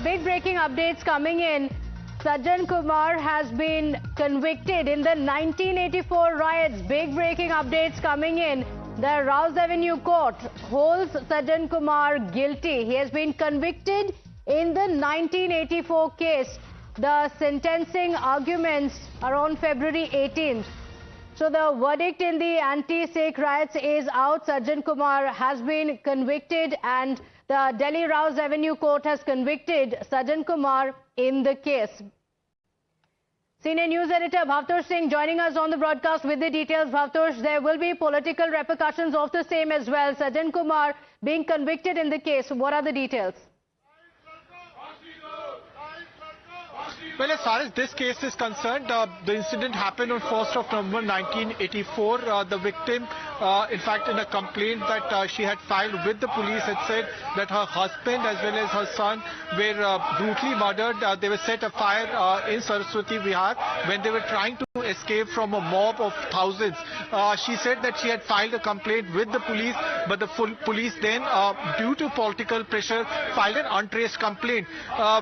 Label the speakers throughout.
Speaker 1: big breaking updates coming in. Sajjan Kumar has been convicted in the 1984 riots. Big breaking updates coming in. The Rouse Avenue Court holds Sajjan Kumar guilty. He has been convicted in the 1984 case. The sentencing arguments are on February 18th. So the verdict in the anti-Sikh riots is out. Sajjan Kumar has been convicted and the Delhi Rouse Avenue Court has convicted Sajjan Kumar in the case. Senior news editor Bhavtosh Singh joining us on the broadcast with the details. Bhavtosh, there will be political repercussions of the same as well. Sajjan Kumar being convicted in the case. What are the details?
Speaker 2: Well, as far as this case is concerned, the incident happened on 1st of November 1984. The victim, in fact, in a complaint that she had filed with the police, had said that her husband as well as her son were brutally murdered. They were set afire in Saraswati Vihar when they were trying to escape from a mob of thousands. She said that she had filed a complaint with the police, but the police then, due to political pressure, filed an untraced complaint.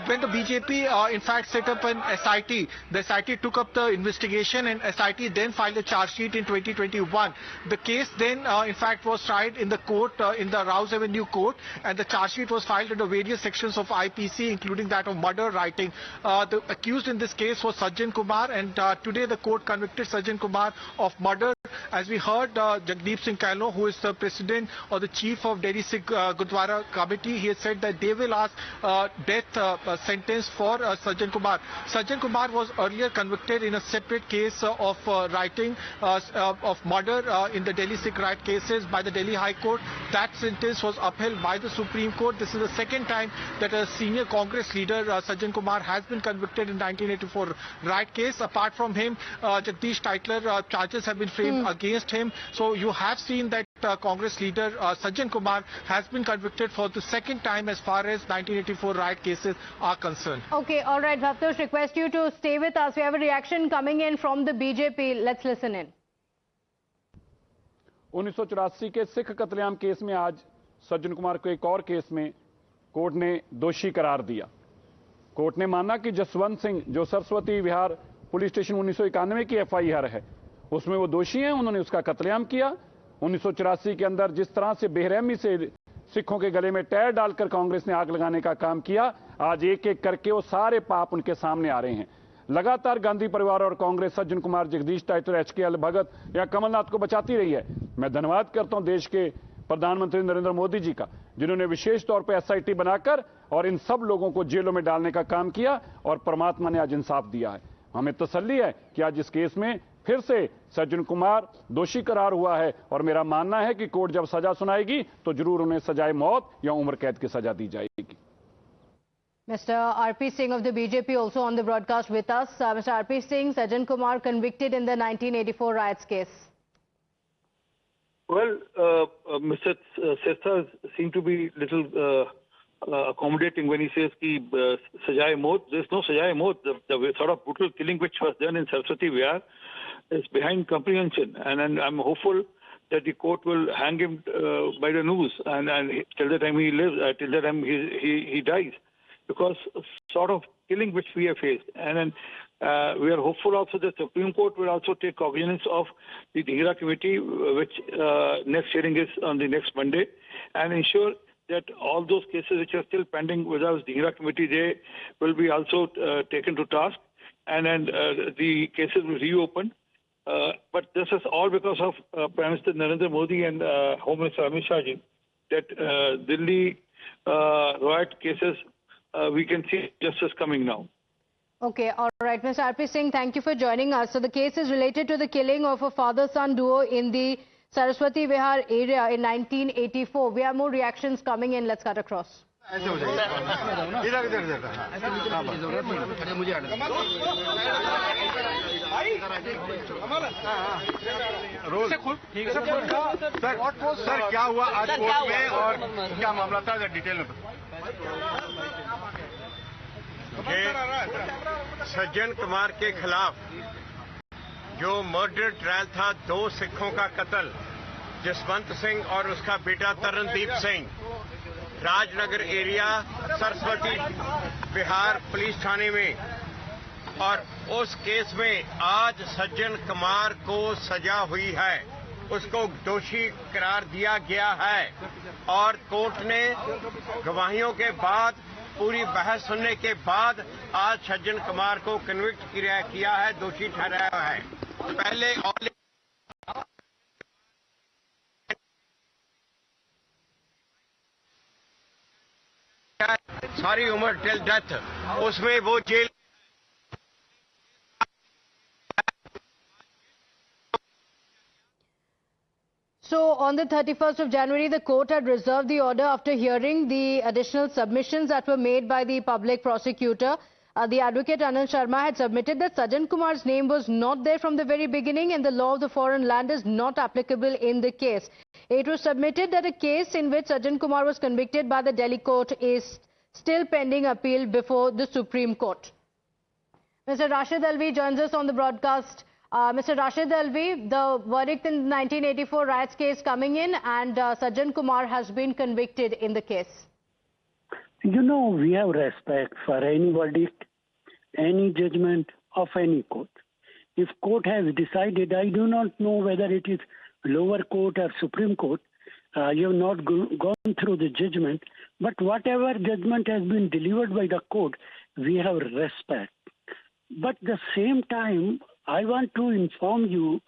Speaker 2: When the BJP, in fact, set up an SIT, the SIT took up the investigation and SIT then filed a charge sheet in 2021. The case then, in fact, was tried in the court, in the Rouse Avenue Court, and the charge sheet was filed under various sections of IPC, including that of murder writing. The accused in this case was Sajjan Kumar, and today the court convicted Sajjan Kumar of murder. As we heard, Jagdeep Singh Kahlon, who is the president or the chief of Delhi Sikh Gurdwara Committee, he has said that they will ask death sentence for Sajjan Kumar. Sajjan Kumar was earlier convicted in a separate case of writing of murder in the Delhi Sikh riot cases by the Delhi High Court. That sentence was upheld by the Supreme Court. This is the second time that a senior Congress leader, Sajjan Kumar, has been convicted in 1984 riot case. Apart from him, Jagdish Tytler, charges have been framed against him. So you have seen that Congress leader Sajjan Kumar has been convicted for the second time as far as 1984 riot cases are concerned.
Speaker 1: Okay, all right, Bhavtosh, request you to stay with us. We have a reaction coming in from the BJP. Let's listen in.
Speaker 3: 1984 के Sikh कत्लेआम case में आज सज्जन कुमार को एक और case में court ने दोषी करार दिया। कोर्ट ने माना कि जसवंत सिंह, जो सरस्वती विहार पुलिस स्टेशन 1991 की FIR है, उसमें वो दोषी हैं। उन्होंने उसका कत्लेआम किया। 1984 के अंदर जिस तरह से बेरहमी से सिखों के गले में टायर डालकर कांग्रेस ने आग लगाने का काम किया, आज एक एक करके वो सारे पाप उनके सामने आ रहे हैं। लगातार गांधी परिवार और कांग्रेस सज्जन कुमार, जगदीश टाइटलर, HKL भगत या कमलनाथ को बचाती रही है। मैं धन्यवाद करता हूं देश के प्रधानमंत्री नरेंद्र मोदी जी का, जिन्होंने विशेष तौर पर SIT बनाकर और इन सब लोगों को जेलों में डालने का काम किया और परमात्मा ने आज इंसाफ दिया है। हमें तसल्ली है कि आज इस केस में फिर से सज्जन कुमार दोषी करार हुआ है और मेरा मानना है कि कोर्ट जब सजा सुनाएगी तो जरूर उन्हें सजाए मौत या उम्र कैद की सजा दी जाएगी।
Speaker 1: Mr. RP Singh of the BJP also on the broadcast with us. Mr. RP Singh, Sajjan Kumar convicted in the 1984 riots case.
Speaker 4: Well, Mr. Sestha seemed to be little accommodating when he says ki sajai maut. There's no sajai maut. The sort of brutal killing which was done in Saraswati Vihar is behind comprehension, and I'm hopeful that the court will hang him by the noose and till the time he lives, till the time he dies, because sort of killing which we have faced, and then we are hopeful also that the Supreme Court will also take cognizance of the Dhingra Committee, which next hearing is on the next Monday, and ensure that all those cases which are still pending with us, Dhingra Committee, they will be also taken to task, and then the cases will reopen. But this is all because of Prime Minister Narendra Modi and Home Minister Amit Shah ji, that Delhi riot cases, we can see justice coming now.
Speaker 1: Okay, all right. Mr. RP Singh, thank you for joining us. So the case is related to the killing of a father-son duo in the Saraswati Vihar area in 1984. We have more reactions coming in. Let's cut across.
Speaker 5: Sir क्या हुआ आज court में और क्या मामला था detail में? सज्जन कुमार के खिलाफ जो मर्डर ट्रायल था, 2 सिखों का कत्ल, जसवंत सिंह और उसका बेटा तरनदीप सिंह, राजनगर एरिया सरस्वती विहार पुलिस थाने में, और उस केस में आज सज्जन कुमार को सजा हुई है, उसको दोषी करार दिया गया है और कोर्ट ने गवाहियों के बाद, पूरी बहस सुनने के बाद आज सज्जन कुमार को कन्विक्ट किया है, दोषी ठहराया है। पहले सारी उम्र टिल डेथ, उसमें वो jail
Speaker 1: So, on the 31st of January, the court had reserved the order after hearing the additional submissions that were made by the public prosecutor. The advocate Anand Sharma had submitted that Sajjan Kumar's name was not there from the very beginning and the law of the foreign land is not applicable in the case. It was submitted that a case in which Sajjan Kumar was convicted by the Delhi court is still pending appeal before the Supreme Court. Mr. Rashid Alvi joins us on the broadcast. Mr. Rashid Alvi, the verdict in the 1984 riots case coming in, and Sajjan Kumar has been convicted in the case.
Speaker 6: You know, we have respect for any verdict, any judgment of any court. If court has decided, I do not know whether it is lower court or Supreme Court. You have not gone through the judgment, but whatever judgment has been delivered by the court, we have respect. But at the same time, I want to inform you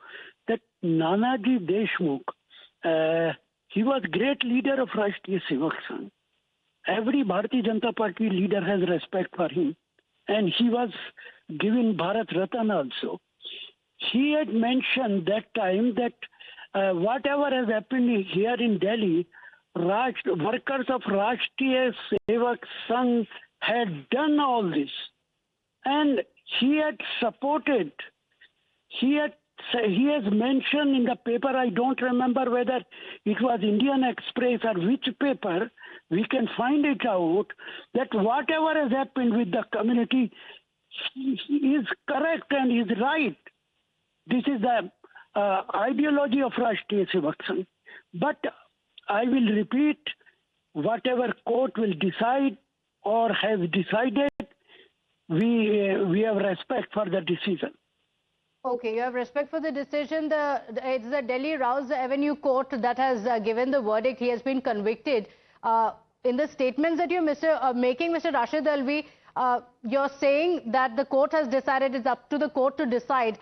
Speaker 6: that Nanaji Deshmukh, he was great leader of Rashtriya Sevak Sangh. Every Bharatiya Janata Party leader has respect for him, and he was given Bharat Ratna also. He had mentioned that time that whatever has happened here in Delhi, workers of Rashtriya Sevak Sangh had done all this, and he had supported. He has mentioned in the paper, I don't remember whether it was Indian Express or which paper, we can find it out, that whatever has happened with the community is correct and is right. This is the ideology of Rashtriya Sevak Sangh. But I will repeat, whatever court will decide or has decided, we have respect for the decision.
Speaker 1: Okay, you have respect for the decision. It's the Delhi Rouse Avenue Court that has given the verdict. He has been convicted. In the statements that you're making, Mr. Rashid Alvi, you're saying that the court has decided, it's up to the court to decide.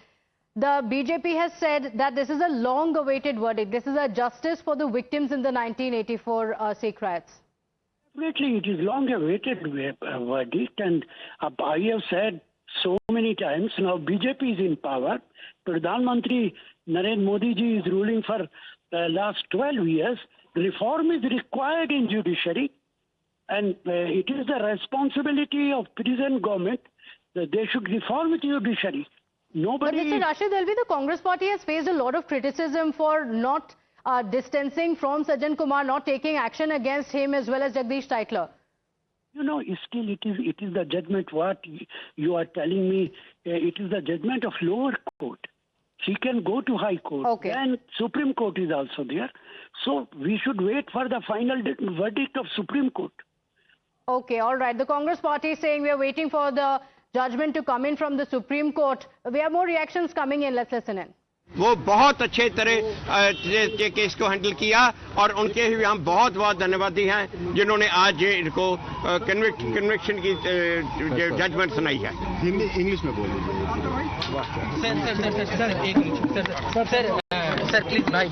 Speaker 1: The BJP has said that this is a long-awaited verdict. This is a justice for the victims in the 1984 Sikh riots.
Speaker 6: Definitely, it is long-awaited verdict, and I have said so many times, now BJP is in power. Pradhan Mantri Narendra Modi ji is ruling for the last 12 years. Reform is required in judiciary, and it is the responsibility of present government that they should reform the judiciary. Nobody.
Speaker 1: But Mr. Rashid Alvi, the Congress party has faced a lot of criticism for not distancing from Sajjan Kumar, not taking action against him as well as Jagdish Titler.
Speaker 6: You know, still it is the judgment, what you are telling me, it is the judgment of lower court. He can go to high court.
Speaker 1: Okay.
Speaker 6: And Supreme Court is also there. So we should wait for the final verdict of Supreme Court.
Speaker 1: Okay, all right. The Congress party is saying we are waiting for the judgment to come in from the Supreme Court. We have more reactions coming in. Let's listen in.
Speaker 5: वो बहुत अच्छे तरह के case को handle किया और उनके भी हम बहुत बहुत धन्यवादी हैं जिन्होंने आज इनको कन्विक्शन की जजमेंट सुनाई है।
Speaker 7: इंग्लिश में बोल दीजिए।
Speaker 8: सर एक मिनट सर प्लीज भाई